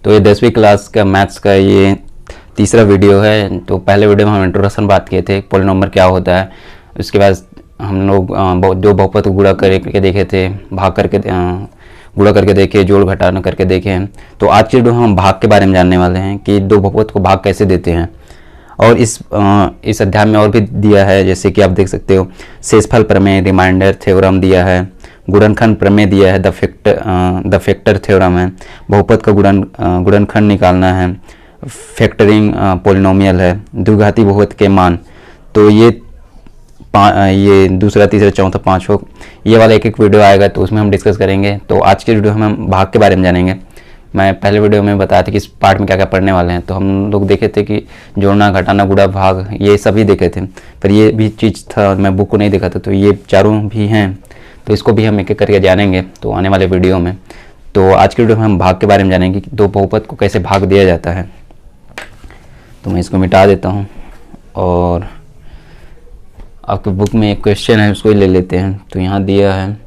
तो ये 10वीं क्लास का मैथ्स का ये तीसरा वीडियो है। तो पहले वीडियो में हम इंट्रोडक्शन बात किए थे, पॉलिनोमियल क्या होता है। उसके बाद हम लोग दो बहुपद को गुणा करके देखे थे, भाग करके गुणा करके देखे, जोड़ घटाना करके देखे हैं। तो आज के वीडियो हम भाग के बारे में जानने वाले हैं कि दो बहुपद को भाग कैसे देते हैं। और इस अध्याय में और भी दिया है, जैसे कि आप देख सकते हो शेषफल प्रमेय, रिमाइंडर थ्योरम दिया है, गुणनखंड प्रमेय दिया है, द फैक्टर थ्योरम है, बहुपद का गुणनखंड निकालना है, फैक्टरिंग पॉलिनोमियल है, द्विघाती बहुपद के मान। तो ये दूसरा, तीसरा, चौथा, पांचवा ये वाला एक एक वीडियो आएगा, तो उसमें हम डिस्कस करेंगे। तो आज के वीडियो में हम भाग के बारे में जानेंगे। मैं पहले वीडियो में बताया था कि इस पार्ट में क्या क्या पढ़ने वाले हैं। तो हम लोग देखे थे कि जोड़ना, घटाना, गुणा, भाग ये सभी देखे थे, पर ये भी चीज़ था, मैं बुक को नहीं देखा था। तो ये चारों भी हैं, तो इसको भी हम एक एक करके जानेंगे तो आने वाले वीडियो में। तो आज के वीडियो में हम भाग के बारे में जानेंगे कि दो बहुपद को कैसे भाग दिया जाता है। तो मैं इसको मिटा देता हूँ और आपके बुक में एक क्वेश्चन है, उसको ही ले लेते हैं। तो यहाँ दिया है,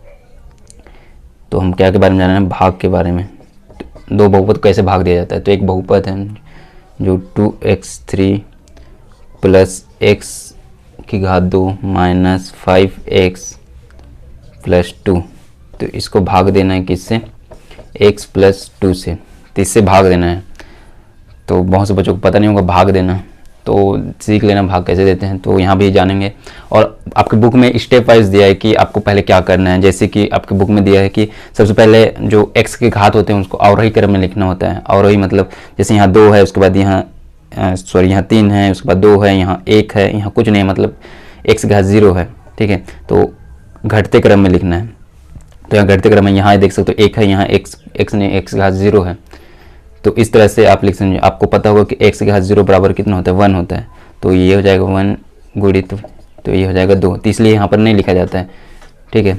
तो हम क्या के बारे में जाना है, भाग के बारे में। दो बहुपद कैसे भाग दिया जाता है। तो एक बहुपद है जो 2x3 प्लस x की घात 2 माइनस 5x प्लस 2। तो इसको भाग देना है किससे, x प्लस 2 से। तो इससे भाग देना है। तो बहुत से बच्चों को पता नहीं होगा भाग देना, तो सीख लेना भाग कैसे देते हैं। तो यहाँ भी जानेंगे। और आपके बुक में स्टेप वाइज दिया है कि आपको पहले क्या करना है। जैसे कि आपके बुक में दिया है कि सबसे पहले जो x के घात होते हैं उसको अवरोही क्रम में लिखना होता है। अवरोही मतलब जैसे यहाँ 2 है, उसके बाद यहाँ यहाँ 3 है, उसके बाद 2 है, यहाँ 1 है, यहाँ कुछ नहीं, मतलब x घात 0 है। ठीक है, तो घटते क्रम में लिखना है। तो यहाँ घटते क्रम में यहाँ देख सकते हो 1 है, यहाँ x नहीं, x घात 0 है। तो इस तरह से आप लिख सकते हैं। आपको पता होगा कि x घात 0 बराबर कितना होता है, 1 होता है। तो ये हो जाएगा 1 गुणित, तो ये हो जाएगा 2। तो इसलिए यहाँ पर नहीं लिखा जाता है। ठीक है,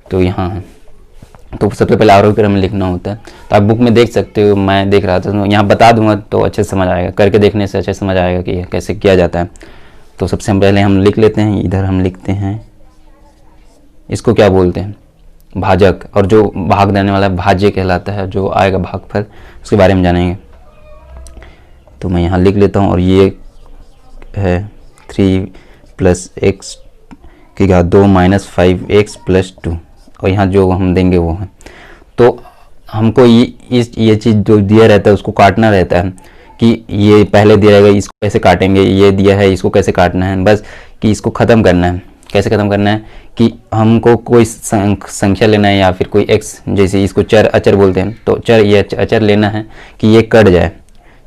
तो यहाँ है, तो सबसे पहले आरोही क्रम में लिखना होता है। तो आप बुक में देख सकते हो, मैं देख रहा था, तो यहाँ बता दूंगा तो अच्छे से समझ आएगा, करके देखने से अच्छे समझ आएगा कि कैसे किया जाता है। तो सबसे पहले हम लिख लेते हैं, इधर हम लिखते हैं, इसको क्या बोलते हैं, भाजक। और जो भाग देने वाला भाज्य कहलाता है, जो आएगा भागफल, उसके बारे में जानेंगे। तो मैं यहाँ लिख लेता हूँ, और ये है 3 प्लस x की घात 2 माइनस 5x प्लस 2। और यहाँ जो हम देंगे वो है। तो हमको ये चीज़ जो दिया रहता है उसको काटना रहता है कि ये पहले दिया रहेगा, इसको कैसे काटेंगे, ये दिया है इसको कैसे काटना है, बस कि इसको ख़त्म करना है। कैसे ख़त्म करना है कि हमको कोई संख्या लेना है या फिर कोई x, जैसे इसको चर अचर बोलते हैं, तो चर ये अचर लेना है कि ये कट जाए।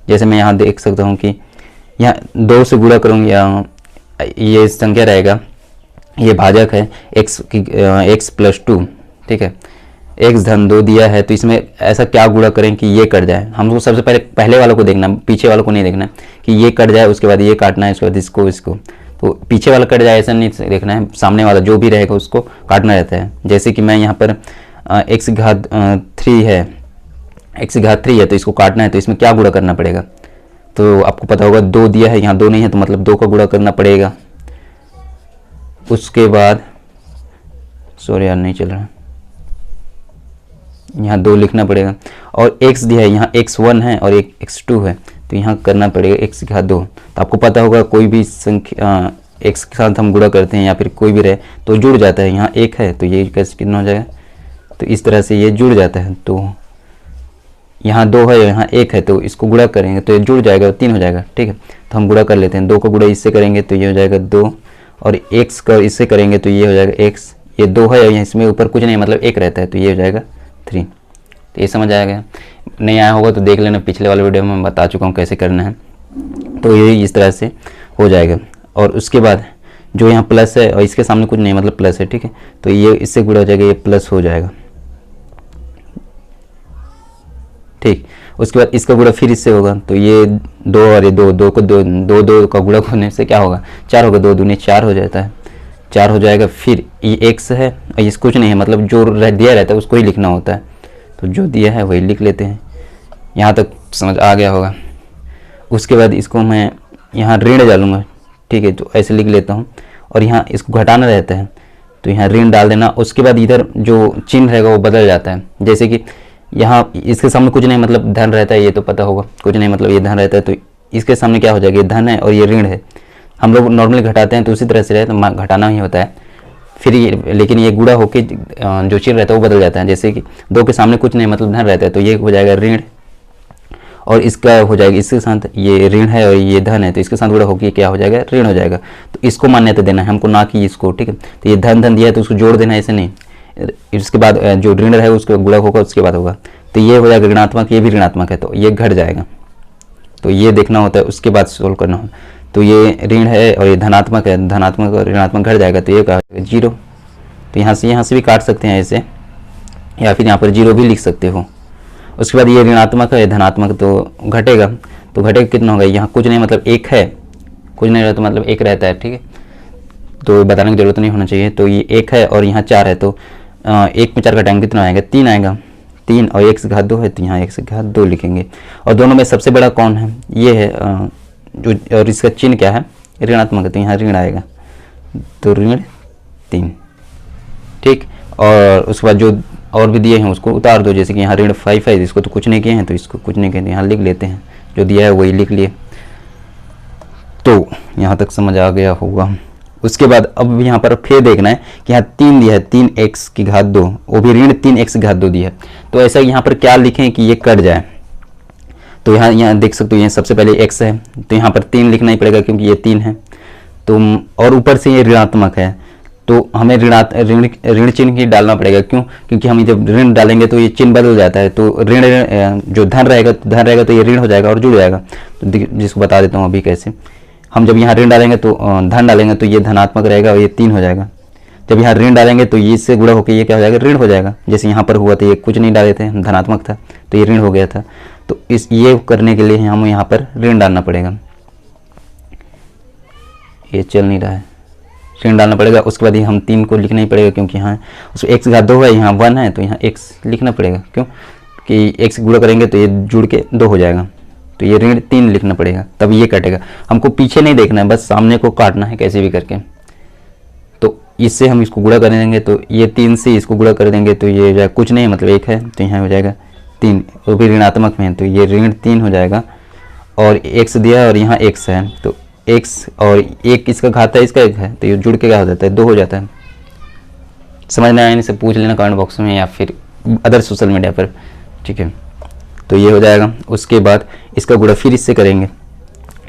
जैसे मैं यहाँ देख सकता हूँ कि यहाँ 2 से गुणा करूँगी, ये संख्या रहेगा, ये भाजक है x प्लस 2। ठीक है, x धन 2 दिया है, तो इसमें ऐसा क्या गुणा करें कि ये कट जाए। हमको सबसे पहले वाले को देखना, पीछे वाले को नहीं देखना कि ये कट जाए, उसके बाद ये काटना है, उसके बाद इसको। तो पीछे वाला कट जाए ऐसा नहीं देखना है, सामने वाला जो भी रहेगा उसको काटना रहता है। जैसे कि मैं यहाँ पर x घात 3 है, x घात 3 है, तो इसको काटना है। तो इसमें क्या गुणा करना पड़ेगा, तो आपको पता होगा 2 दिया है, यहाँ 2 नहीं है, तो मतलब 2 का गुणा करना पड़ेगा। उसके बाद सॉरी यार नहीं चल रहा, यहाँ 2 लिखना पड़ेगा। और x दिया है, यहाँ x1 है और एक x2 है, तो यहाँ करना पड़ेगा x घात 2। तो आपको पता होगा कोई भी संख्या x के साथ हम गुणा करते हैं या फिर कोई भी रहे तो जुड़ जाता है। यहाँ 1 है, तो ये कैसे कितना हो जाएगा, तो इस तरह से ये जुड़ जाता है। तो यहाँ 2 है, यहाँ 1 है, तो इसको गुणा करेंगे तो ये जुड़ जाएगा, 3 हो जाएगा। ठीक है, तो हम गुणा कर लेते हैं। 2 का गुणा इससे करेंगे तो ये हो जाएगा 2, और x का इससे करेंगे तो ये हो जाएगा x। ये 2 है, इसमें ऊपर कुछ नहीं, मतलब 1 रहता है, तो ये हो जाएगा 3। तो ये समझ आएगा। नहीं आया होगा तो देख लेना, पिछले वाले वीडियो में मैं बता चुका हूँ कैसे करना है। तो ये इस तरह से हो जाएगा। और उसके बाद जो यहाँ प्लस है और इसके सामने कुछ नहीं, मतलब प्लस है। ठीक है, तो ये इससे गुणा हो जाएगा, ये प्लस हो जाएगा। ठीक, उसके बाद इसका गुणा फिर इससे होगा, तो ये 2 और ये 2 को 2 का गुणा होने से क्या होगा, 4 होगा, 2 दूनी 4 हो जाता है, 4 हो जाएगा। फिर ये x है और ये कुछ नहीं है, मतलब जो दिया रहता है उसको ही लिखना होता है। तो जो दिया है वही लिख लेते हैं। यहाँ तक समझ आ गया होगा। उसके बाद इसको मैं यहाँ ऋण डालूंगा। ठीक है, तो ऐसे लिख लेता हूँ। और यहाँ इसको घटाना रहता है, तो यहाँ ऋण डाल देना। उसके बाद इधर जो चिन्ह रहेगा वो बदल जाता है। जैसे कि यहाँ इसके सामने कुछ नहीं, मतलब धन रहता है, ये तो पता होगा, कुछ नहीं मतलब ये धन रहता है, तो इसके सामने क्या हो जाएगा, ये धन है और ये ऋण है। हम लोग नॉर्मली घटाते हैं तो उसी तरह से रहे तो घटाना ही होता है। फिर ये लेकिन ये गुणा होके जो चिन्ह रहता है वो बदल जाता है। जैसे कि 2 के सामने कुछ नहीं मतलब धन रहता है, तो ये हो जाएगा ऋण, और इसका हो जाएगा इसके साथ, ये ऋण है और ये धन है, तो इसके साथ गुणा होकर क्या हो जाएगा, ऋण हो जाएगा। तो इसको मान्यता देना है हमको, ना कि इसको, ठीक है। तो ये धन धन दिया है तो उसको जोड़ देना है, ऐसे नहीं। इसके बाद जो ऋण है उसका गुणा होगा, उसके बाद होगा, तो ये हो जाएगा ऋणात्मक, ये भी ऋणात्मक है तो ये घट जाएगा। तो ये देखना होता है, उसके बाद सोल्व करना होता है। तो ये ऋण है और ये धनात्मक है, धनात्मक और ऋणात्मक घट जाएगा, तो ये क्या होगा, 0। तो यहाँ से भी काट सकते हैं ऐसे, या फिर यहाँ पर 0 भी लिख सकते हो। उसके बाद ये ऋणात्मक है, धनात्मक तो घटेगा, तो घटेगा कितना होगा, यहाँ कुछ नहीं मतलब 1 है, कुछ नहीं रहता तो मतलब 1 रहता है, ठीक है। तो बताने की जरूरत नहीं होना चाहिए। तो ये 1 है और यहाँ 4 है, तो 1 में 4 घटाएंगे कितना आएगा, 3 आएगा। 3 और 1 से घात 2 है, तो यहाँ 1 से घात 2 लिखेंगे। और दोनों में सबसे बड़ा कौन है, ये है जो, और इसका चिन्ह क्या है, ऋणात्मक है, तो यहाँ ऋण आएगा, तो ऋण 3, ठीक। और उसके बाद जो और भी दिए हैं उसको उतार दो, जैसे कि यहाँ ऋण 5 है, इसको तो कुछ नहीं किए हैं तो इसको कुछ नहीं किए, यहाँ लिख लेते हैं, जो दिया है वही लिख लिए। तो यहाँ तक समझ आ गया होगा। उसके बाद अब यहाँ पर फिर देखना है कि यहाँ 3 दिया है, 3x की घात 2, वो भी ऋण 3x की घात 2 दिया है। तो ऐसा यहाँ पर क्या लिखें कि ये कट जाए, तो यहाँ देख सकते हो, ये सबसे पहले x है, तो यहाँ पर 3 लिखना ही पड़ेगा क्योंकि ये 3 है। तो और ऊपर से ये ऋणात्मक है, तो हमें ऋण चिन्ह ही डालना पड़ेगा। क्यों, क्योंकि हम जब ऋण डालेंगे तो ये चिन्ह बदल जाता है, तो ऋण जो धन रहेगा तो ये ऋण हो जाएगा और जुड़ जाएगा। तो जिसको बता देता हूँ अभी कैसे। हम जब यहाँ ऋण डालेंगे तो धन डालेंगे तो ये धनात्मक रहेगा और ये 3 हो जाएगा। जब यहाँ ऋण डालेंगे तो ये इससे गुणा होकर ये क्या हो जाएगा, ऋण हो जाएगा। जैसे यहाँ पर हुआ था, ये कुछ नहीं डाले थे, धनात्मक था तो ये ऋण हो गया था। तो ये करने के लिए हमें यहाँ पर ऋण डालना पड़ेगा, ये चल नहीं रहा है, ऋण डालना पड़ेगा। उसके बाद हम 3 को लिखना ही पड़ेगा क्योंकि यहाँ उसको x घात 2 है, यहाँ 1 है, तो यहाँ x लिखना पड़ेगा। क्यों कि x गुणा करेंगे तो ये जुड़ के 2 हो जाएगा, तो ये ऋण 3 लिखना पड़ेगा, तब ये कटेगा। हमको पीछे नहीं देखना है, बस सामने को काटना है कैसे भी करके। तो इससे हम इसको गुणा कर देंगे, तो ये 3 से इसको गुणा कर देंगे तो ये हो जाएगा कुछ नहीं मतलब 1 है, तो यहाँ हो जाएगा 3, वो भी ऋणात्मक में है, तो ये ऋण 3 हो जाएगा। और x दिया और यहाँ x है, तो x और 1 इसका घात है, इसका 1 है, तो ये जुड़ के क्या हो जाता है, 2 हो जाता है। समझ में आया नहीं से पूछ लेना कमेंट बॉक्स में या फिर अदर सोशल मीडिया पर, ठीक है। तो ये हो जाएगा। उसके बाद इसका गुणा फिर इससे करेंगे,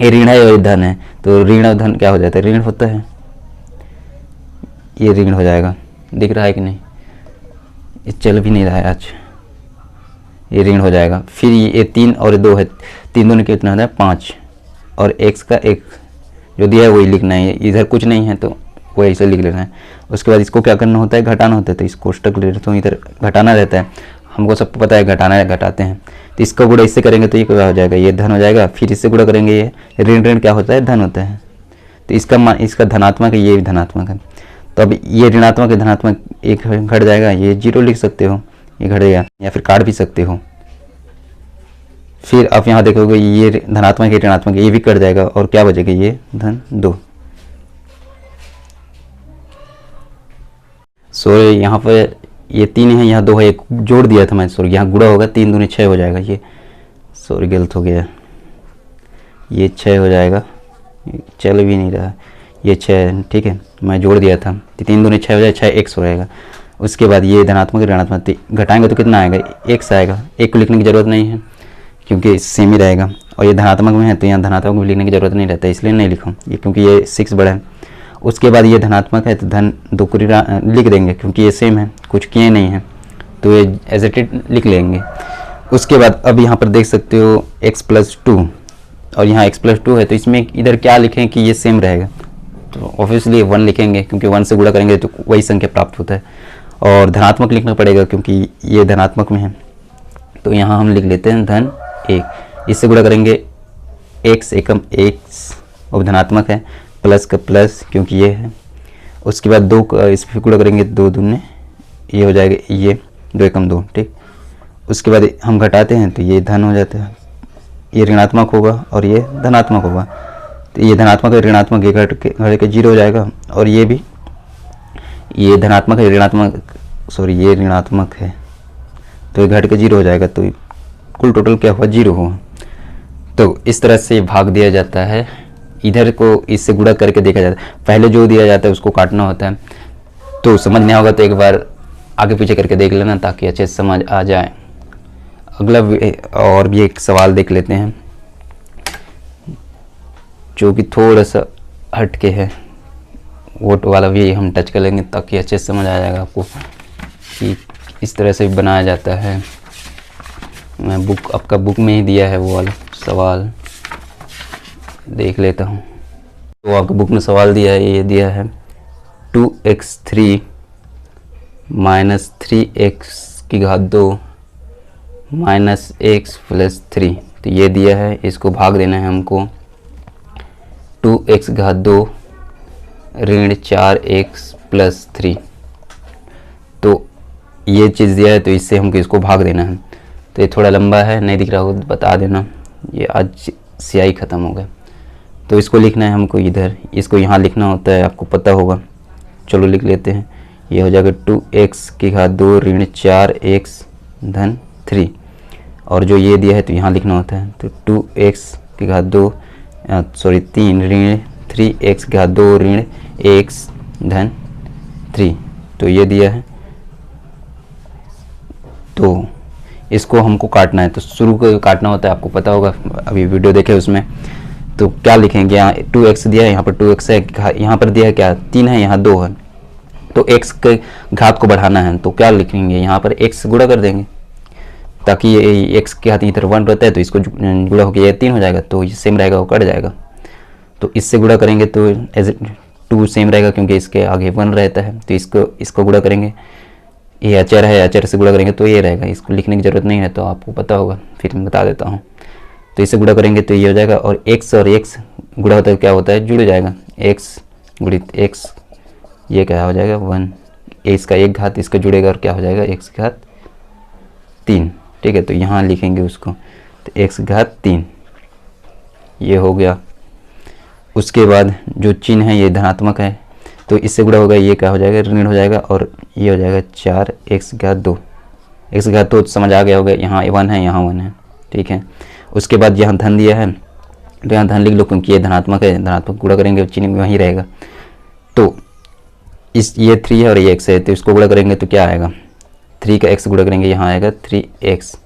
ये ऋण है और धन है, तो ऋण और धन क्या हो जाता है, ऋण होता है, ये ऋण हो जाएगा। दिख रहा है कि नहीं, ये चल भी नहीं रहा है आज, ये ऋण हो जाएगा। फिर ये 3 और 2 है, 3 दोनों कितना होता है 5, और x का 1 जो दिया है वही लिखना है, इधर कुछ नहीं है तो वो ऐसे लिख लेना है। उसके बाद इसको क्या करना होता है, घटाना होता है, तो इस कोष्टक ले लेते हो, इधर घटाना रहता है, हमको सबको पता है घटाना है, घटाते हैं। तो इसका गुणा इससे करेंगे तो ये क्या हो जाएगा, ये धन हो जाएगा। फिर इससे गुणा करेंगे, ये ऋण ऋण क्या होता है, धन होता है, तो इसका धनात्मक है, ये भी धनात्मक है। तो अब ये ऋणात्मक है, धनात्मक 1 घट जाएगा, ये 0 लिख सकते हो, ये घटेगा, या फिर काट भी सकते हो। फिर आप यहाँ देखोगे ये धनात्मक है, ऋणात्मक है, ये भी कट जाएगा, और क्या बचेगा, ये धन 2। सॉरी यहाँ पर ये 3 है, यहाँ 2 है, एक जोड़ दिया था मैं, सॉरी यहाँ गुणा होगा, 3 दूनी 6 हो जाएगा, ये सॉरी गलत हो गया, ये 6 हो जाएगा, चल भी नहीं रहा, ये 6 ठीक है, मैं जोड़ दिया था, 3 दूनी 6 हो जाएगा, 6 x हो जाएगा। उसके बाद ये धनात्मक ऋणात्मक घटाएंगे तो कितना आएगा, x आएगा। 1 को लिखने की ज़रूरत नहीं है क्योंकि सेम ही रहेगा, और ये धनात्मक में है तो यहाँ धनात्मक में लिखने की ज़रूरत नहीं रहता, इसलिए नहीं लिखूँ ये, क्योंकि ये 6 बड़ा है। उसके बाद ये धनात्मक है तो धन 2 को लिख देंगे क्योंकि ये सेम है, कुछ किए नहीं है, तो ये एज इट इज लिख लेंगे। उसके बाद अब यहाँ पर देख सकते हो x+2 और यहाँ x+2 है, तो इसमें इधर क्या लिखें कि ये सेम रहेगा, तो ऑब्वियसली 1 लिखेंगे क्योंकि 1 से गुणा करेंगे तो वही संख्या प्राप्त होता है। और धनात्मक लिखना पड़ेगा क्योंकि ये धनात्मक में है, तो यहाँ हम लिख लेते हैं धन 1, इससे गुणा करेंगे x एकम x, और धनात्मक है, प्लस का प्लस क्योंकि ये है। उसके बाद 2 का इस पर गुणा करेंगे, 2 दूने ये हो जाएगा, ये 2 एकम 2 ठीक। उसके बाद हम घटाते हैं तो ये धन हो जाता है, ये ऋणात्मक होगा और ये धनात्मक होगा, तो ये धनात्मक है, ऋणात्मक ये घट के 0 हो जाएगा। और ये भी ये धनात्मक है, ऋणात्मक सॉरी ये ऋणात्मक है तो ये घट के 0 हो जाएगा, तो कुल टोटल क्या हुआ 0 हुआ। तो इस तरह से भाग दिया जाता है। इधर को इससे गुणा करके देखा जाता है, पहले जो दिया जाता है उसको काटना होता है। तो समझ नहीं होगा तो एक बार आगे पीछे करके देख लेना ताकि अच्छे से समझ आ जाए। अगला और भी एक सवाल देख लेते हैं जो कि थोड़ा सा हट के है, वोट वाला भी हम टच कर लेंगे ताकि अच्छे से समझ आ जाएगा आपको कि इस तरह से बनाया जाता है। मैं आपका बुक में ही दिया है वो वाला सवाल, देख लेता हूँ। तो आपके बुक में सवाल दिया है, ये दिया है 2x3 - 3x⁻² - x + 3। तो ये दिया है, इसको भाग देना है हमको 2x⁻² - 4x + 3। तो ये चीज़ दिया है, तो इससे हमको इसको भाग देना है। तो ये थोड़ा लंबा है, नहीं दिख रहा हो तो बता देना, ये आज स्याही ख़त्म हो गया। तो इसको लिखना है हमको इधर, इसको यहाँ लिखना होता है, आपको पता होगा। चलो लिख लेते हैं, ये हो जाएगा 2x⁻² - 4x + 3। और जो ये दिया है तो यहाँ लिखना होता है, तो 2x⁻² 3 - 3x⁻² - x + 3। तो ये दिया है, तो इसको हमको काटना है। तो शुरू को काटना होता है, आपको पता होगा, अभी वीडियो देखे उसमें। तो क्या लिखेंगे, यहाँ 2x दिया है, यहाँ पर 2x है, यहाँ पर दिया है क्या 3 है, यहाँ 2 है। तो x के घात को बढ़ाना है, तो क्या लिखेंगे, यहाँ पर x गुणा कर देंगे ताकि ये x के घात इधर 1 रहता है, तो इसको गुणा होकर ये 3 हो जाएगा, तो ये सेम रहेगा, वो कट जाएगा। तो इससे गुणा करेंगे तो एज 2 सेम रहेगा क्योंकि इसके आगे 1 रहता है। तो इसको गुणा करेंगे, ये अचर है, अचर से गुणा करेंगे तो ये रहेगा, इसको लिखने की ज़रूरत नहीं है, तो आपको पता होगा, फिर मैं बता देता हूँ। तो इससे गुणा करेंगे तो ये हो जाएगा, और x और x गुणा होता है क्या होता है, जुड़ जाएगा, x गुणित x, ये क्या हो जाएगा 1, इसका एक घात इसका जुड़ेगा और क्या हो जाएगा x⁻3। ठीक है, तो यहाँ लिखेंगे उसको, तो x⁻3 ये हो गया। उसके बाद जो चिन्ह है ये धनात्मक है, तो इससे गुणा होगा, ये क्या हो जाएगा ऋण हो जाएगा, और ये हो जाएगा 4x⁻² x⁻² समझ आ गया होगा, यहाँ 1 है, यहाँ 1 है। ठीक है, उसके बाद यहाँ धन दिया है, तो यहाँ धन लिख लो क्योंकि ये धनात्मक है, धनात्मक गुणा करेंगे चिन्ह वहीं रहेगा। तो ये 3 है और ये x है, तो इसको गुणा करेंगे तो क्या आएगा, 3 का x गुणा करेंगे, यहाँ आएगा 3x।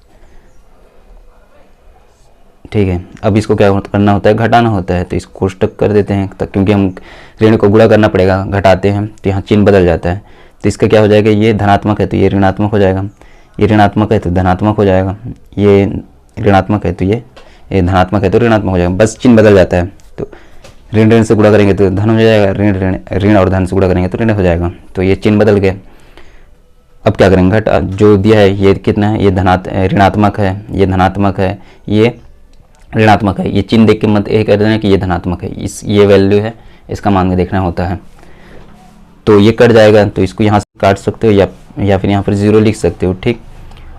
ठीक है, अब इसको क्या करना होता है, घटाना होता है, तो इसको कोष्टक कर देते हैं क्योंकि हम ऋण को गुणा करना पड़ेगा, घटाते हैं तो यहाँ चिन्ह बदल जाता है। तो इसका क्या हो जाएगा, ये धनात्मक है तो ये ऋणात्मक हो जाएगा, ये ऋणात्मक है तो धनात्मक हो जाएगा, ये ऋणात्मक है तो ये धनात्मक है तो ऋणात्मक हो जाएगा, बस चिन्ह बदल जाता है। तो ऋण ऋण से गुणा करेंगे तो धन हो जाएगा, ऋण ऋण ऋण और धन से गुणा करेंगे तो ऋण हो जाएगा। तो ये चिन्ह बदल गया। अब क्या करेंगे, घटा जो दिया है ये कितना है, ये ऋणात्मक है, ये धनात्मक है, ये ऋणात्मक है। ये चिन्ह देख के मत ये कह देना कि ये धनात्मक है, ये वैल्यू है, इसका मान के देखना होता है। तो ये कट जाएगा, तो इसको यहाँ से काट सकते हो या फिर यहाँ पर 0 लिख सकते हो। ठीक,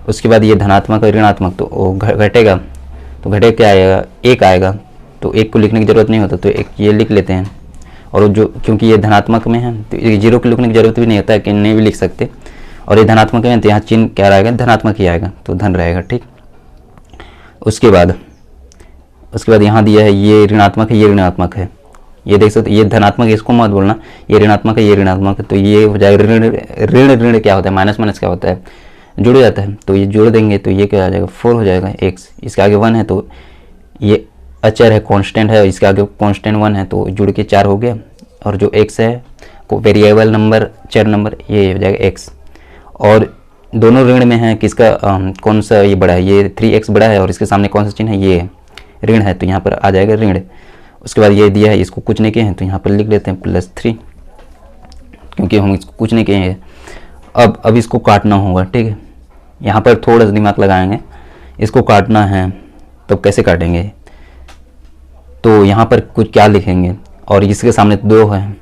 उसके बाद ये धनात्मक और ऋणात्मक तो घटेगा, तो घटे क्या आएगा, 1 आएगा, तो 1 को लिखने की ज़रूरत नहीं होता, तो एक ये लिख लेते हैं। और जो क्योंकि ये धनात्मक में है तो 0 को लिखने की ज़रूरत भी नहीं होता है, कि नहीं भी लिख सकते। और ये धनात्मक में तो यहाँ चिन्ह क्या रहेगा, धनात्मक ही आएगा, तो धन रहेगा। ठीक, उसके बाद यहाँ दिया है ये ऋणात्मक है, ये ऋणात्मक है, ये देख सकते, ये धनात्मक है, इसको मत बोलना, ये ऋणात्मक है, ये ऋणात्मक है, तो ये हो जाएगा ऋण ऋण क्या होता है, माइनस माइनस क्या होता है, जुड़ जाता है। तो ये जोड़ देंगे तो ये क्या आ जाएगा 4 हो जाएगा, x इसके आगे 1 है, तो ये अचर है, कांस्टेंट है, इसके आगे कांस्टेंट 1 है, तो जुड़ के 4 हो गया। और जो x है को वेरिएबल नंबर, चर नंबर, ये हो जाएगा x। और दोनों ऋण में है, किसका कौन सा ये बड़ा है, ये 3x बड़ा है, और इसके सामने कौन सा चिन्ह है, ये ऋण है, तो यहाँ पर आ जाएगा ऋण। उसके बाद ये दिया है, इसको कुछ नहीं किए हैं, तो यहाँ पर लिख लेते हैं +3 क्योंकि हम इसको कुछ नहीं किए हैं। अब इसको काटना होगा। ठीक है, यहाँ पर थोड़ा सा दिमाग लगाएंगे, इसको काटना है तो कैसे काटेंगे, तो यहाँ पर कुछ क्या लिखेंगे, और इसके सामने 2 है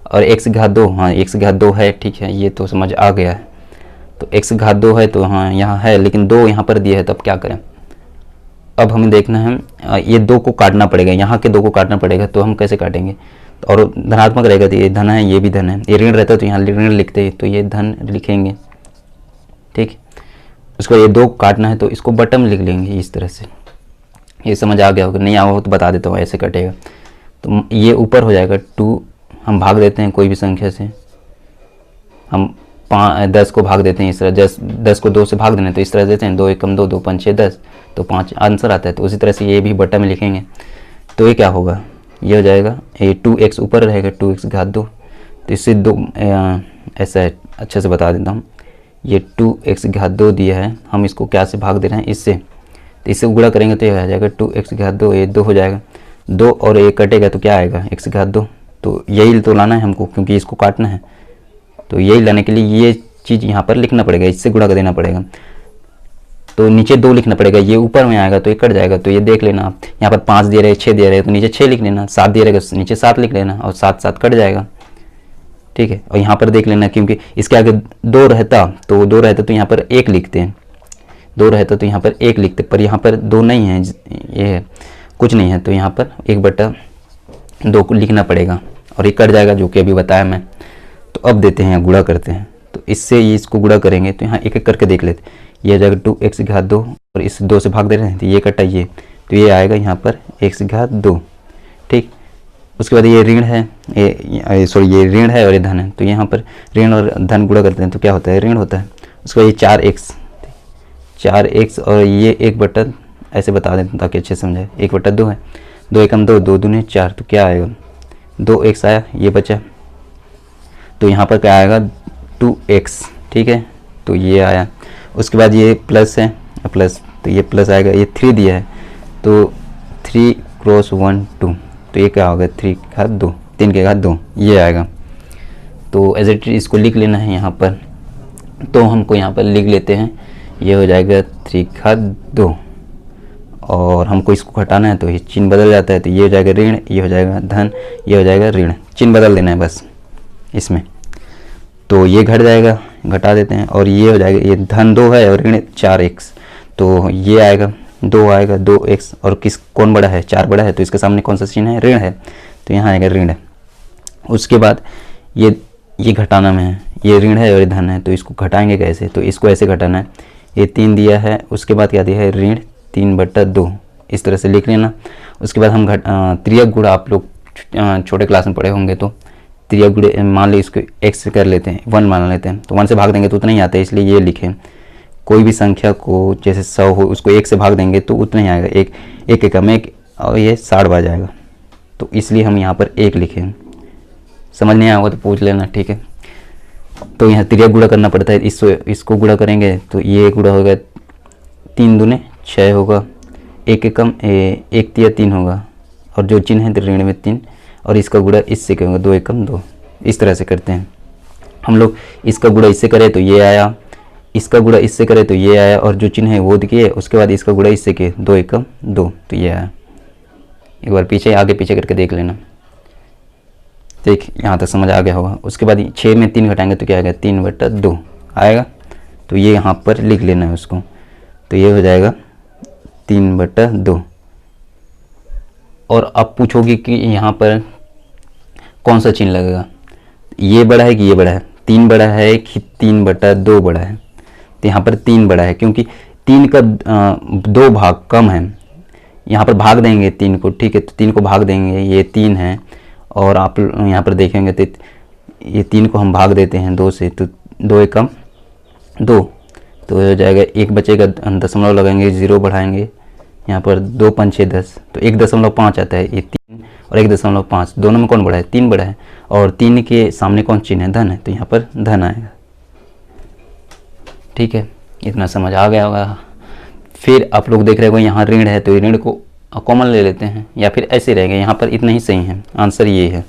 और x⁻², हाँ x⁻² है। ठीक है, ये तो समझ आ गया है, तो x⁻² है, तो हाँ यहाँ है, लेकिन 2 यहाँ पर दिया है, तो अब क्या करें। अब हमें देखना है, ये 2 को काटना पड़ेगा, यहाँ के 2 को काटना पड़ेगा, तो हम कैसे काटेंगे, और धनात्मक रहेगा तो ये धन है, ये भी धन है, ये ऋण रहता है तो यहाँ ऋण लिखते हैं, तो ये धन लिखेंगे। ठीक, उसको ये 2 काटना है तो इसको बटन लिख लेंगे इस तरह से। ये समझ आ गया होगा, नहीं आया हो तो बता देता हूँ, ऐसे कटेगा। तो ये ऊपर हो जाएगा 2, हम भाग देते हैं कोई भी संख्या से, हम 10 को भाग देते हैं इस तरह, 10 को 2 से भाग देना तो इस तरह देते हैं, 2 एकम 2, 2 5 6 10, तो 5 आंसर आता है। तो उसी तरह से ये भी बटन में लिखेंगे तो ये क्या होगा, ये हो जाएगा, ये 2x ऊपर रहेगा, 2x घात 2, तो इससे 2 ऐसा है, अच्छे से बता देता हूँ। ये 2x घात 2 दिया है, हम इसको क्या से भाग दे रहे हैं, इससे, तो इससे गुणा करेंगे तो ये आ जाएगा 2x घात 2, ये 2 हो जाएगा, 2 और ये कटेगा तो क्या आएगा, x घात 2। तो यही तो लाना है हमको, क्योंकि इसको काटना है, तो यही लाने के लिए ये चीज़ यहाँ पर लिखना पड़ेगा, इससे गुणा कर देना पड़ेगा। तो नीचे 2 लिखना पड़ेगा, ये ऊपर में आएगा तो ये कट जाएगा। तो ये देख लेना आप, यहाँ पर 5 दे रहे, 6 दे रहे, तो नीचे 6 लिख लेना, 7 दे रहेगा नीचे 7 लिख लेना, और 7 7 कट जाएगा, ठीक है। और यहाँ पर देख लेना, क्योंकि इसके आगे 2 रहता तो यहाँ पर 1 लिखते हैं, 2 रहता तो यहाँ पर 1 लिखते, पर यहाँ पर 2 नहीं है, ये है कुछ नहीं है, तो यहाँ पर 1/2 को लिखना पड़ेगा, और ये कट जाएगा जो कि अभी बताया मैं। तो अब देते हैं, गुणा करते हैं, तो इससे ये इसको गुणा करेंगे तो यहाँ एक एक करके देख लेते। ये आ जाएगा 2x घात 2, और इस 2 से भाग दे रहे हैं तो ये कटा ये, तो ये आएगा यहाँ पर x घात 2, ठीक। उसके बाद ये ऋण है, ये ऋण है और ये धन है, तो यहाँ पर ऋण और धन गुणा करते हैं तो क्या होता है, ऋण होता है। उसके बाद ये 4x और ये 1/, ऐसे बता देते हैं ताकि अच्छे समझाए, 1/2 है, 2 एकम 2, 2 दूने 4, तो क्या आएगा, 2x आया, ये बचा, तो यहाँ पर क्या आएगा 2x, ठीक है, तो ये आया। उसके बाद ये प्लस है, प्लस, तो ये प्लस आएगा, ये 3 दिया है तो 3 × 1 2, तो ये क्या होगा 3 घात 2, 3 के घात 2, ये आएगा। तो एज इट इज इसको लिख लेना है यहाँ पर, तो हमको यहाँ पर लिख लेते हैं, ये हो जाएगा 3 घात 2, और हमको इसको घटाना है तो ये चिन्ह बदल जाता है, तो ये हो जाएगा ऋण, ये हो जाएगा धन, ये हो जाएगा ऋण, चिन्ह बदल देना है बस इसमें, तो ये घट जाएगा, घटा देते हैं, और ये हो जाएगा, ये धन 2 है और ऋण 4x, तो ये आएगा 2 आएगा, 2x, और कौन बड़ा है, 4 बड़ा है, तो इसके सामने कौन सा चिन्ह है, ऋण है, तो यहाँ आएगा ऋण। उसके बाद ये घटाना में है, ये ऋण है और ये धन है, तो इसको घटाएंगे कैसे, तो इसको ऐसे घटाना है, ये 3 दिया है, उसके बाद क्या दिया है, ऋण 3/2, इस तरह से लिख लेना। उसके बाद हम त्रियक गुणा, आप लोग छोटे क्लास में पढ़े होंगे, तो त्रियक गुणे मान लो इसको x से कर लेते हैं, 1 मान लेते हैं, तो 1 से भाग देंगे तो उतना ही आता है, इसलिए ये लिखें। कोई भी संख्या को जैसे 100 हो, उसको 1 से भाग देंगे तो उतना ही आएगा, एक एकम 1, और ये 60 बार जाएगा, तो इसलिए हम यहाँ पर 1 लिखें। समझ नहीं आएगा तो पूछ लेना, ठीक है। तो यहाँ त्रियक गुणा करना पड़ता है, इसको गुणा करेंगे तो ये गुणा होगा, 3 दूने 6 होगा, 1 एकम 1 तिया 3 होगा, और जो चिन्ह है तो ऋण में 3, और इसका गुणा इससे क्या होगा, 2 एकम 2, इस तरह से करते हैं हम लोग। इसका गुणा इससे करें तो ये आया, इसका गुणा इससे करें तो ये आया, और जो चिन्ह है वो दिए, उसके बाद इसका गुणा इससे किए, 2 एकम 2, तो ये आया। एक बार पीछे आगे पीछे करके देख लेना, देख यहाँ तक समझ आ गया होगा। उसके बाद 6 में 3 घटाएंगे तो क्या आएगा, 3/2 आएगा, तो ये यहाँ पर लिख लेना है उसको, तो ये हो जाएगा 3/2। और अब पूछोगे कि यहाँ पर कौन सा चिन्ह लगेगा, ये बड़ा है कि ये बड़ा है, 3 बड़ा है कि 3/2 बड़ा है, तो यहाँ पर 3 बड़ा है, क्योंकि 3 का 2 भाग कम है, यहाँ पर भाग देंगे 3 को, ठीक है, तो 3 को भाग देंगे, ये 3 है, और आप यहाँ पर देखेंगे तो ये 3 को हम भाग देते हैं 2 से, तो 2 एकम 2, तो हो जाएगा, 1 बचेगा, दशमलव लगाएंगे, 0 बढ़ाएंगे, यहाँ पर 2 5 6 10, तो 1.5 आता है, ये 3 और 1.5, दोनों में कौन बड़ा है, 3 बड़ा है, और 3 के सामने कौन चिन्ह है, धन है, तो यहाँ पर धन आएगा, ठीक है। इतना समझ आ गया होगा। फिर आप लोग देख रहे हो यहाँ ऋण है, तो ऋण को कॉमन ले लेते हैं, या फिर ऐसे रहेंगे, यहाँ पर इतना ही सही है, आंसर ये है,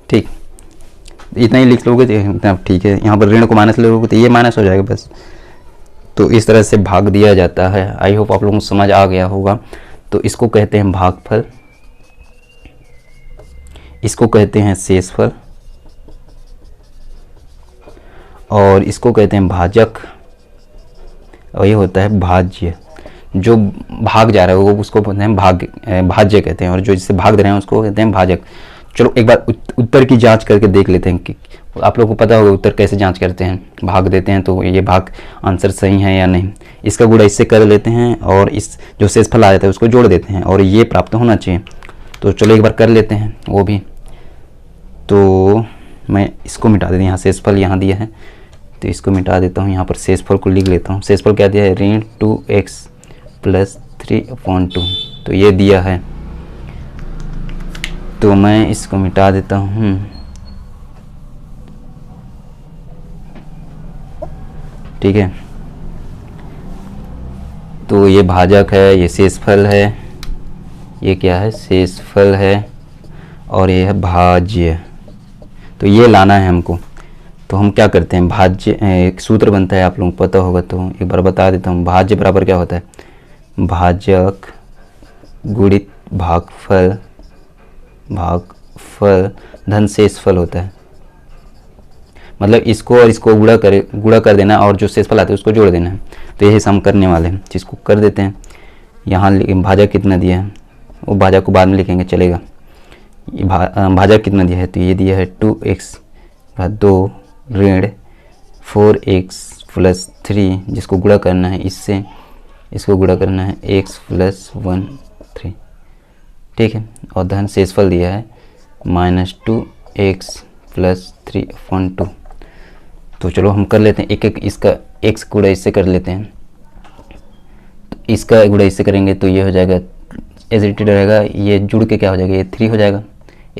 ठीक, इतना ही लिख लोगे तो ठीक है। यहाँ पर ऋण को माइनस ले लोगे तो ये माइनस हो जाएगा बस। तो इस तरह से भाग दिया जाता है। आई होप आप लोगों को समझ आ गया होगा। तो इसको कहते हैं भागफल, इसको कहते हैं शेषफल, और इसको कहते हैं भाजक, और ये होता है भाज्य। जो भाग जा रहा है वो उसको कहते हैं भाज्य कहते हैं, और जो जिससे भाग दे रहे हैं उसको कहते हैं भाजक। चलो एक बार उत्तर की जांच करके देख लेते हैं कि आप लोगों को पता होगा उत्तर कैसे जांच करते हैं, भाग देते हैं तो ये भाग आंसर सही है या नहीं। इसका गुणा इससे कर लेते हैं और इस जो शेषफल आ जाता है उसको जोड़ देते हैं और ये प्राप्त होना चाहिए। तो चलो एक बार कर लेते हैं वो भी। तो मैं इसको मिटा देता हूँ, यहाँ शेषफल यहाँ दिया है तो इसको मिटा देता हूँ, यहाँ पर शेषफल को लिख लेता हूँ। शेषफल क्या दिया है, ऋण 2x प्लस 3/2, तो ये दिया है। तो मैं इसको मिटा देता हूँ। ठीक है, तो ये भाजक है, ये शेषफल है, ये क्या है, शेषफल है और ये है भाज्य। तो ये लाना है हमको। तो हम क्या करते हैं, भाज्य एक सूत्र बनता है, आप लोगों को पता होगा तो एक बार बता देता हूँ। भाज्य बराबर क्या होता है, भाजक गुणित भागफल धन शेषफल होता है। मतलब इसको और इसको गुणा कर देना और जो शेषफल आता है उसको जोड़ देना है। तो यही हम करने वाले हैं, जिसको कर देते हैं। यहाँ भाजक कितना दिया है, वो भाजक को बाद में लिखेंगे चलेगा। ये भाजक कितना दिया है, तो ये दिया है 2x/2 ऋण 4x प्लस 3, जिसको गुणा करना है इससे, इसको गुणा करना है x प्लस 1 3। ठीक है, और धन शेषफल दिया है -2x प्लस 3/2। तो चलो हम कर लेते हैं एक एक, इसका x गुणा इससे कर लेते हैं। तो इसका गुणा इससे करेंगे तो ये हो जाएगा एज इट इज रहेगा, ये जुड़ के क्या हो जाएगा, ये 3 हो जाएगा,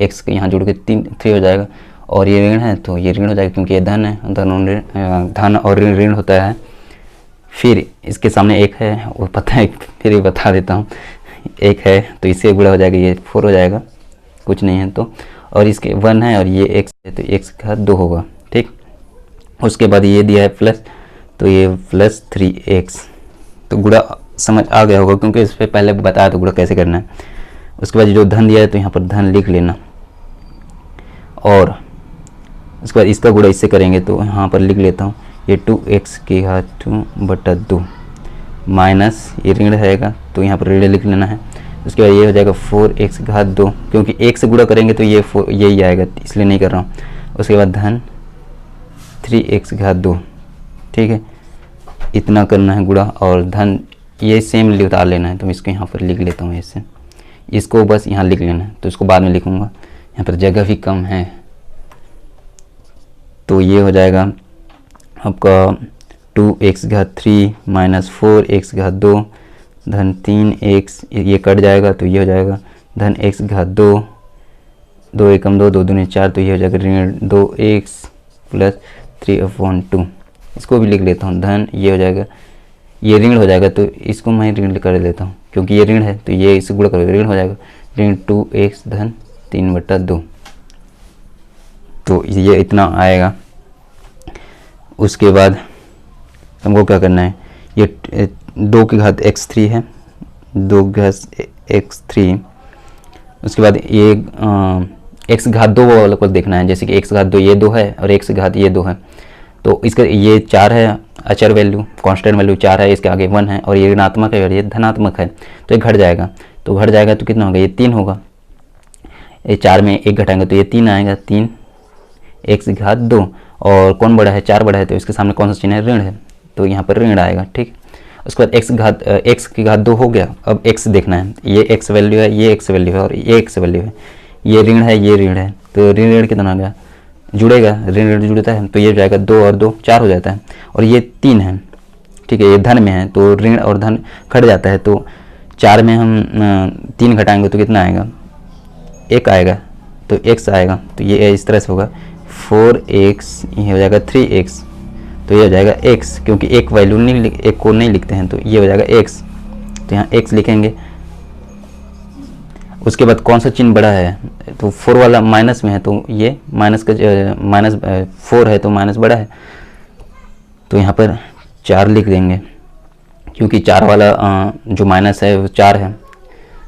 x के यहाँ जुड़ के 3 हो जाएगा। और ये ऋण है तो ये ऋण हो जाएगा क्योंकि ये धन है, धन और ऋण होता है। फिर इसके सामने एक है, वो पता है, फिर ये बता देता हूँ, एक है तो इससे गुणा हो जाएगा, ये 4 हो जाएगा, कुछ नहीं है तो। और इसके 1 है और ये x है तो x का 2 होगा। ठीक, उसके बाद ये दिया है प्लस, तो ये प्लस 3x। तो गुणा समझ आ गया होगा क्योंकि इस पर पहले बताया तो गुणा कैसे करना है। उसके बाद जो धन दिया है तो यहाँ पर धन लिख लेना, और उसके बाद इसका गुणा इससे करेंगे तो यहाँ पर लिख लेता हूँ, ये 2x/2 माइनस ये ऋण रहेगा तो यहाँ पर ऋण लिख लेना है। उसके बाद ये हो जाएगा 4x/2, क्योंकि 1 से गुणा करेंगे तो ये यही आएगा, इसलिए नहीं कर रहा हूँ। उसके बाद धन 3x/2। ठीक है, इतना करना है गुणा, और धन ये सेम उतार लेना है तो मैं इसको यहाँ पर लिख लेता हूँ ऐसे, इसको बस यहाँ लिख लेना है, तो इसको बाद में लिखूँगा, यहाँ पर जगह भी कम है। तो ये हो जाएगा आपका 2x/3 माइनस 4x/2 धन 3x, ये कट जाएगा तो ये हो जाएगा धन x/2, 2 एकम 2, 2 दूनी 4, तो ये हो जाएगा ऋण 2x प्लस 3/2। इसको भी लिख लेता हूँ धन, ये हो जाएगा, ये ऋण हो जाएगा तो इसको मैं ऋण कर देता हूँ क्योंकि ये ऋण है तो ये इसे गुणा करोगे ऋण हो जाएगा, ऋण 2x धन 3/2। तो ये इतना आएगा। उसके बाद हमको क्या करना है, ये 2 की घात x3 है, 2 की घात x3। उसके बाद ये x घात 2 वाला को देखना है, जैसे कि x घात 2 ये 2 है और x घात ये 2 है, तो इसका ये 4 है, अचर वैल्यू कांस्टेंट वैल्यू 4 है, इसके आगे 1 है और ये ऋणात्मक है और ये धनात्मक है, तो ये घट जाएगा। तो घट जाएगा तो कितना होगा, ये 3 होगा, ये 4 में 1 घटाएंगे तो ये 3 आएगा, 3x घात 2। और कौन बड़ा है, 4 बड़ा है, तो इसके सामने कौन सा चिन्ह है, ऋण है, तो यहाँ पर ऋण आएगा। ठीक, उसके बाद x की घात 2 हो गया। अब x देखना है, ये x वैल्यू है, ये x वैल्यू है और ये x वैल्यू है, ये ऋण है, ये ऋण है, तो ऋण कितना आ गया, जुड़ेगा, ऋण जुड़ता है तो ये जाएगा 2 और 2 4 हो जाता है, और ये 3 है। ठीक है, ये धन में है तो ऋण और धन घट जाता है, तो 4 में हम 3 घटाएंगे तो कितना आएगा, 1 आएगा, तो x आएगा, तो ये इस तरह से होगा 4x, ये हो जाएगा 3x, तो ये हो जाएगा x, क्योंकि एक वैल्यू नहीं, एक को नहीं लिखते हैं, तो ये हो जाएगा x, तो यहाँ x लिखेंगे। उसके बाद कौन सा चिन्ह बड़ा है, तो 4 वाला माइनस में है, तो ये माइनस का -4 है तो माइनस बड़ा है, तो यहाँ पर 4 लिख देंगे, क्योंकि 4 वाला जो माइनस है वो 4 है,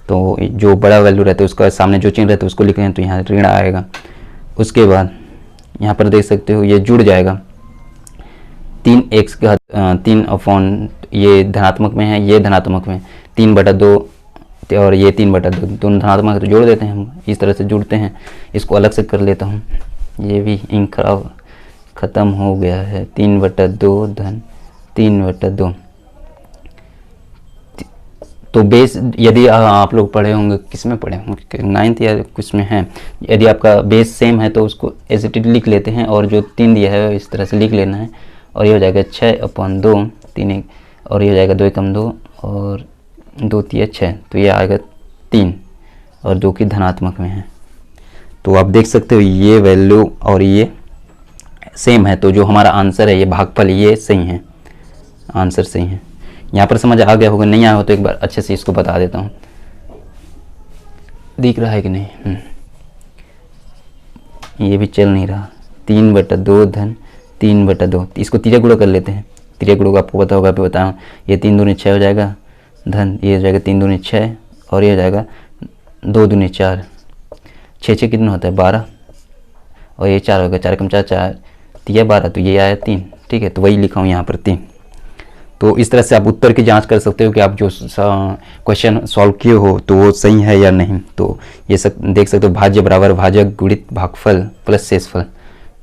तो जो बड़ा वैल्यू रहता है उसका सामने जो चिन्ह रहता है उसको लिख रहे हैं, तो यहाँ ऋण आएगा। उसके बाद यहाँ पर देख सकते हो ये जुड़ जाएगा, 3x का 3 अपॉन, ये धनात्मक में है, ये धनात्मक में 3/2 और ये 3/2 दोनों धनात्मक तो जोड़ देते हैं हम, इस तरह से जुड़ते हैं। इसको अलग से कर लेता हूँ, ये भी इंक खराब ख़त्म हो गया है। 3/2 धन 3/2। तो बेस यदि आप लोग पढ़े होंगे, किस में पढ़े होंगे, 9th या कुछ में है, यदि आपका बेस सेम है तो उसको एज इट इज लिख लेते हैं और जो 3 दिया है इस तरह से लिख लेना है और ये हो जाएगा 6/2 3 1, और ये हो जाएगा 2 एकम 2 और 2 3 6, तो ये आएगा 3 और जो कि धनात्मक में है। तो आप देख सकते हो ये वैल्यू और ये सेम है, तो जो हमारा आंसर है ये भागफल ये सही है, आंसर सही है। यहाँ पर समझ आ गया होगा, नहीं आया हो तो एक बार अच्छे से इसको बता देता हूँ। दिख रहा है कि नहीं? ये भी चल नहीं रहा। 3/2 धन 3/2, इसको तिर्या गुणा कर लेते हैं। तिर्या गुणा आपको पता होगा, अभी बताऊँ। ये 3 दूनी 6 हो जाएगा, धन ये हो जाएगा 3 दूनी 6 और ये हो जाएगा 2 दूनी 4, 6 6 कितना होता है 12 और ये 4 होगा, 4 कम 4 4 3 12, तो ये आया 3। ठीक है, तो वही लिखा हूँ यहाँ पर 3। तो इस तरह से आप उत्तर की जांच कर सकते हो कि आप जो क्वेश्चन सॉल्व किए हो तो वो सही है या नहीं। तो ये सब देख सकते हो, भाज्य बराबर भाजक गुणित भागफल प्लस शेषफल।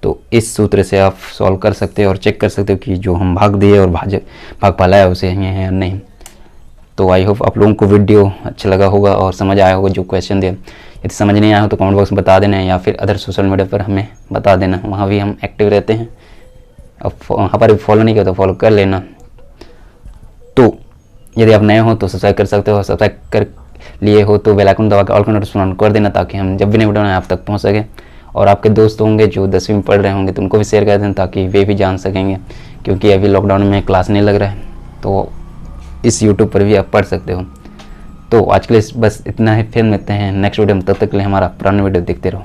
तो इस सूत्र से आप सॉल्व कर सकते हो और चेक कर सकते हो कि जो हम भाग दिए और भागफल आया उसे ये है या नहीं। तो आई होप आप लोगों को वीडियो अच्छा लगा होगा और समझ आया होगा जो क्वेश्चन दिया। यदि समझ नहीं आया हो तो कमेंट बॉक्स में बता देना, या फिर अदर सोशल मीडिया पर हमें बता देना, वहाँ भी हम एक्टिव रहते हैं। अब वहाँ पर भी फॉलो नहीं किया तो फॉलो कर लेना। तो यदि आप नए हो तो सब्सक्राइब कर सकते हो, सब्सक्राइब कर लिए हो तो बेल आइकन दबा के ऑल का नोटिफिकेशन कर देना, ताकि हम जब भी नई वीडियो आप तक पहुंच सके। और आपके दोस्त होंगे जो 10वीं में पढ़ रहे होंगे तो उनको भी शेयर कर दें ताकि वे भी जान सकेंगे, क्योंकि अभी लॉकडाउन में क्लास नहीं लग रहा है तो इस यूट्यूब पर भी आप पढ़ सकते हो। तो आज के लिए बस इतना ही, फिर मिलते हैं नेक्स्ट वीडियो में। तब तक के लिए हमारा पुराना वीडियो देखते रहो।